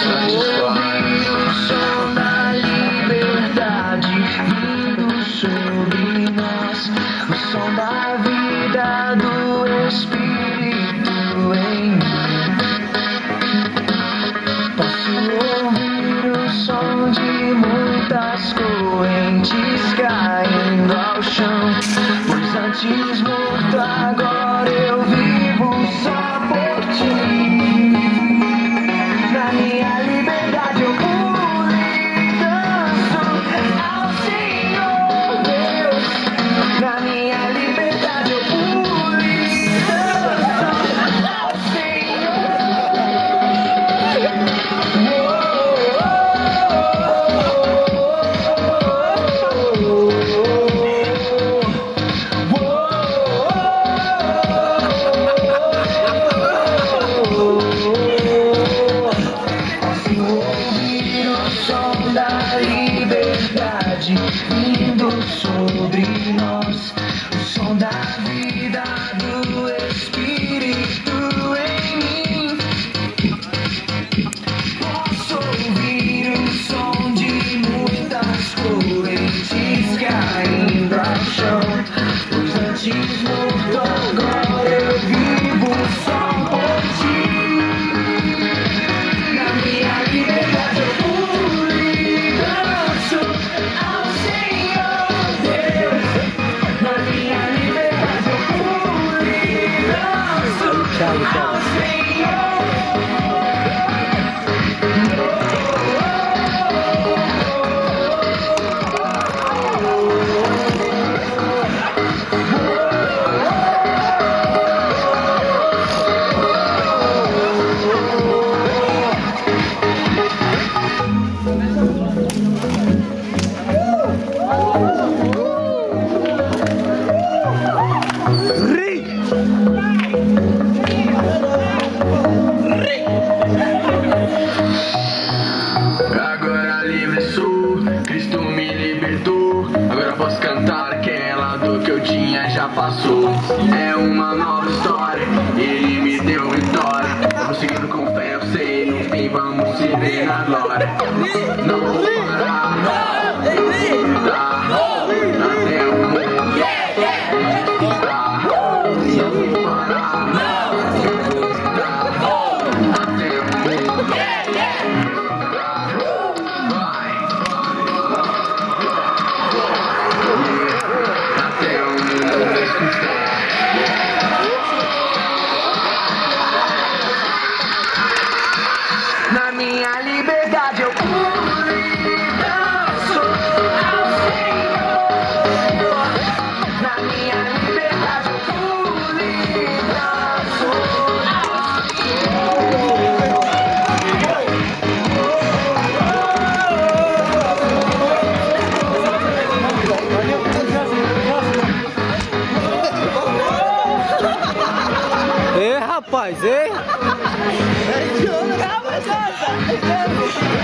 Ouvi o som da liberdade vindo sobre nós, o som da vida do Espírito em mim. Posso ouvir o som de muitas correntes caindo ao chão, pois antes morto agora eu vivo só por ti. Na minha liberdade eu pulo e danço ao Senhor Deus. Na minha liberdade eu pulo e danço ao Senhor. Ouvir o som da liberdade vindo sobre nós, o som da vida do Espírito em mim. Posso ouvir o som de muitas correntes caindo ao chão, pois antes morto agora eu vivo só por ti. Na minha liberdade eu pulo e danço ao Senhor Deus. Na minha liberdade eu pulo e danço ao Senhor. Agora livre sou, Cristo me libertou. Agora posso cantar aquela dor que eu tinha já passou. É uma nova história, Ele me deu vitória. Vamos seguindo com fé, eu sei, no fim vamos se ver na glória. Não vou parar, não vou gritar, até o mundo despertar. Não vou parar, não vou gritar, até o mundo despertar. Até o mundo escutar. Na minha liberdade eu pulo e danço ao Senhor. Na minha liberdade eu pulo e danço ao Senhor. Ei, rapaz, ei! Calma, Jota!